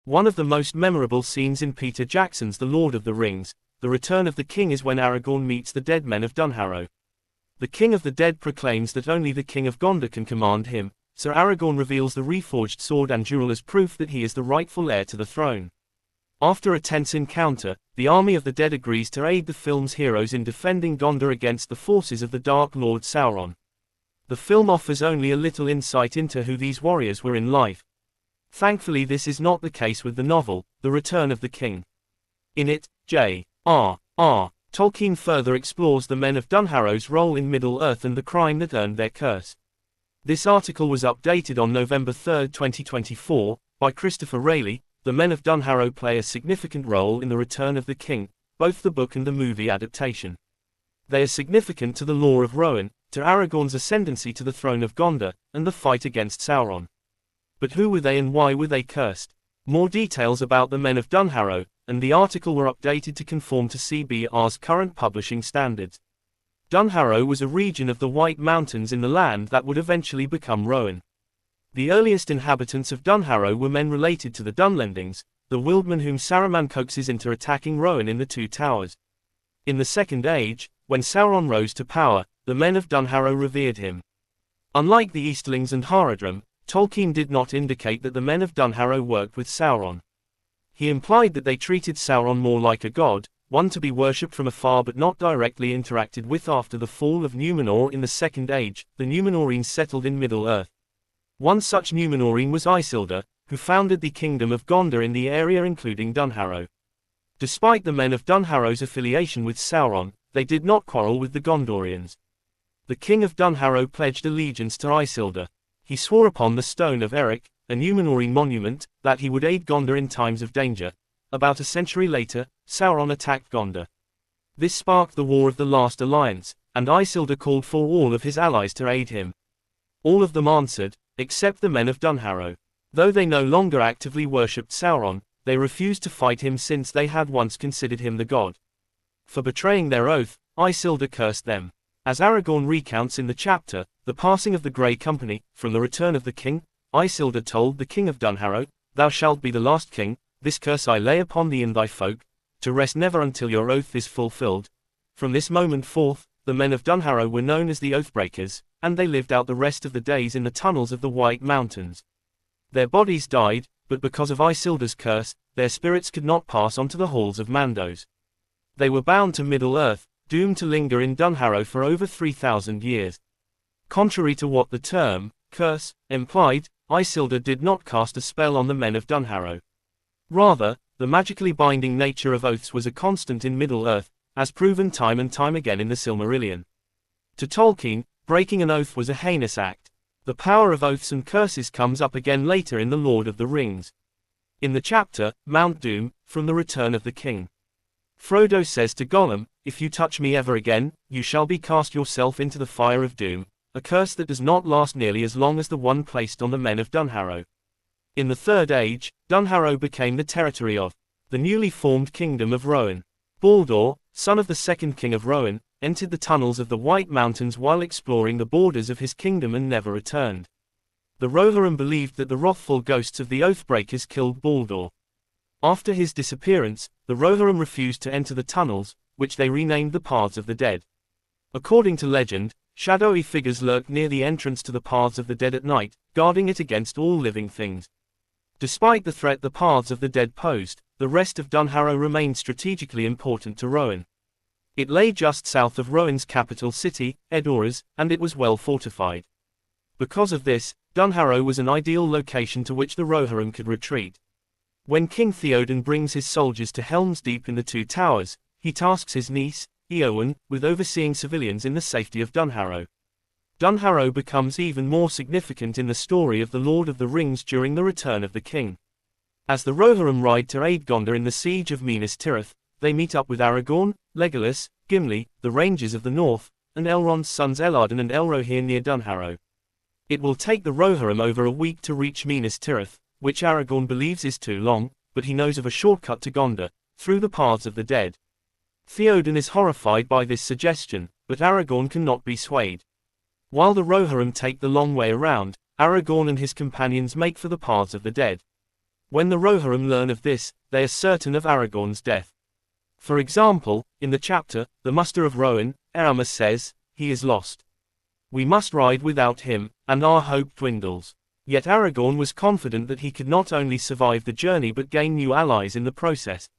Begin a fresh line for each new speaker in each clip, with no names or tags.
One of the most memorable scenes in Peter Jackson's The Lord of the Rings, The Return of the King, is when Aragorn meets the dead men of Dunharrow. The King of the Dead proclaims that only the King of Gondor can command him, so Aragorn reveals the reforged sword Andúril as proof that he is the rightful heir to the throne. After a tense encounter, the army of the dead agrees to aid the film's heroes in defending Gondor against the forces of the Dark Lord Sauron. The film offers only a little insight into who these warriors were in life. Thankfully, this is not the case with the novel, The Return of the King. In it, J.R.R. Tolkien further explores the men of Dunharrow's role in Middle-earth and the crime that earned their curse. This article was updated on November 3, 2024, by Christopher Rayleigh. The men of Dunharrow play a significant role in The Return of the King, both the book and the movie adaptation. They are significant to the lore of Rohan, to Aragorn's ascendancy to the throne of Gondor, and the fight against Sauron. But who were they and why were they cursed? More details about the men of Dunharrow and the article were updated to conform to CBR's current publishing standards. Dunharrow was a region of the White Mountains in the land that would eventually become Rohan. The earliest inhabitants of Dunharrow were men related to the Dunlendings, the Wildmen whom Saruman coaxes into attacking Rohan in the Two Towers. In the Second Age, when Sauron rose to power, the men of Dunharrow revered him. Unlike the Easterlings and Haradrim, Tolkien did not indicate that the men of Dunharrow worked with Sauron. He implied that they treated Sauron more like a god, one to be worshipped from afar but not directly interacted with. After the fall of Númenor in the Second Age, the Númenorines settled in Middle-earth. One such Númenorine was Isildur, who founded the Kingdom of Gondor in the area including Dunharrow. Despite the men of Dunharrow's affiliation with Sauron, they did not quarrel with the Gondorians. The King of Dunharrow pledged allegiance to Isildur. He swore upon the Stone of Eric, a Númenorine monument, that he would aid Gondor in times of danger. About a century later, Sauron attacked Gondor. This sparked the War of the Last Alliance, and Isildur called for all of his allies to aid him. All of them answered, except the men of Dunharrow. Though they no longer actively worshipped Sauron, they refused to fight him since they had once considered him the god. For betraying their oath, Isildur cursed them. As Aragorn recounts in the chapter, The Passing of the Grey Company, from The Return of the King, Isildur told the King of Dunharrow, "Thou shalt be the last king, this curse I lay upon thee and thy folk, to rest never until your oath is fulfilled." From this moment forth, the men of Dunharrow were known as the Oathbreakers, and they lived out the rest of the days in the tunnels of the White Mountains. Their bodies died, but because of Isildur's curse, their spirits could not pass on to the halls of Mandos. They were bound to Middle-earth, doomed to linger in Dunharrow for over 3,000 years. Contrary to what the term, curse, implied, Isildur did not cast a spell on the men of Dunharrow. Rather, the magically binding nature of oaths was a constant in Middle-earth, as proven time and time again in the Silmarillion. To Tolkien, breaking an oath was a heinous act. The power of oaths and curses comes up again later in The Lord of the Rings. In the chapter, Mount Doom, from The Return of the King, Frodo says to Gollum, "If you touch me ever again, you shall be cast yourself into the fire of doom, a curse that does not last nearly as long as the one placed on the men of Dunharrow." In the Third Age, Dunharrow became the territory of the newly formed Kingdom of Rohan. Baldur, son of the second king of Rohan, entered the tunnels of the White Mountains while exploring the borders of his kingdom and never returned. The Rohirrim believed that the wrathful ghosts of the Oathbreakers killed Baldur. After his disappearance, the Rohirrim refused to enter the tunnels, which they renamed the Paths of the Dead. According to legend, shadowy figures lurked near the entrance to the Paths of the Dead at night, guarding it against all living things. Despite the threat the Paths of the Dead posed, the rest of Dunharrow remained strategically important to Rohan. It lay just south of Rohan's capital city, Edoras, and it was well fortified. Because of this, Dunharrow was an ideal location to which the Rohirrim could retreat. When King Theoden brings his soldiers to Helm's Deep in the Two Towers, he tasks his niece, Eowyn, with overseeing civilians in the safety of Dunharrow. Dunharrow becomes even more significant in the story of The Lord of the Rings during The Return of the King. As the Rohirrim ride to aid Gondor in the siege of Minas Tirith, they meet up with Aragorn, Legolas, Gimli, the Rangers of the North, and Elrond's sons Elardan and Elrohir near Dunharrow. It will take the Rohirrim over a week to reach Minas Tirith, which Aragorn believes is too long, but he knows of a shortcut to Gondor, through the Paths of the Dead. Theoden is horrified by this suggestion, but Aragorn cannot be swayed. While the Rohirrim take the long way around, Aragorn and his companions make for the Paths of the Dead. When the Rohirrim learn of this, they are certain of Aragorn's death. For example, in the chapter, The Muster of Rohan, Eramis says, "He is lost. We must ride without him, and our hope dwindles." Yet Aragorn was confident that he could not only survive the journey but gain new allies in the process.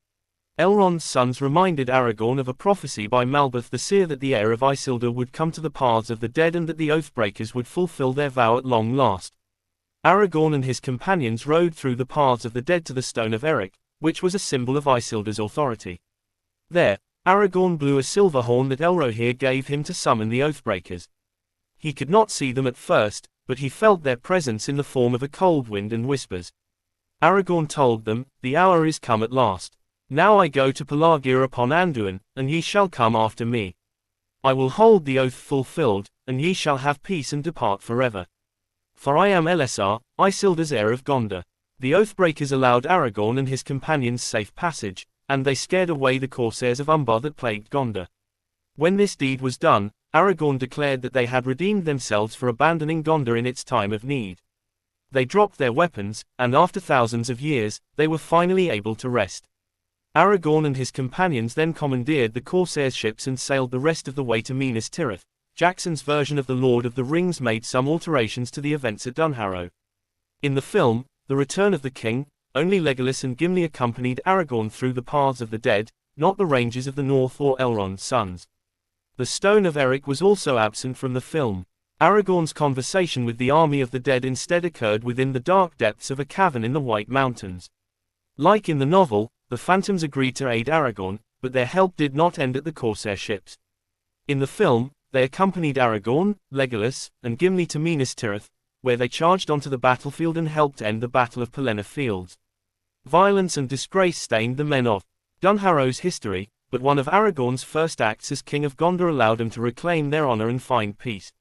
Elrond's sons reminded Aragorn of a prophecy by Malbeth the seer that the heir of Isildur would come to the paths of the dead and that the Oathbreakers would fulfill their vow at long last. Aragorn and his companions rode through the paths of the dead to the Stone of Eric, which was a symbol of Isildur's authority. There, Aragorn blew a silver horn that Elrohir gave him to summon the Oathbreakers. He could not see them at first, but he felt their presence in the form of a cold wind and whispers. Aragorn told them, "The hour is come at last. Now I go to Pelargir upon Anduin, and ye shall come after me. I will hold the oath fulfilled, and ye shall have peace and depart forever. For I am Elessar, Isildur's heir of Gondor." The Oathbreakers allowed Aragorn and his companions safe passage, and they scared away the corsairs of Umbar that plagued Gondor. When this deed was done, Aragorn declared that they had redeemed themselves for abandoning Gondor in its time of need. They dropped their weapons, and after thousands of years, they were finally able to rest. Aragorn and his companions then commandeered the corsairs' ships and sailed the rest of the way to Minas Tirith. Jackson's version of The Lord of the Rings made some alterations to the events at Dunharrow. In the film, The Return of the King, only Legolas and Gimli accompanied Aragorn through the paths of the dead, not the Rangers of the North or Elrond's sons. The Stone of Eric was also absent from the film. Aragorn's conversation with the army of the dead instead occurred within the dark depths of a cavern in the White Mountains. Like in the novel, the Phantoms agreed to aid Aragorn, but their help did not end at the corsair ships. In the film, they accompanied Aragorn, Legolas, and Gimli to Minas Tirith, where they charged onto the battlefield and helped end the Battle of Pelennor Fields. Violence and disgrace stained the men of Dunharrow's history, but one of Aragorn's first acts as King of Gondor allowed him to reclaim their honor and find peace.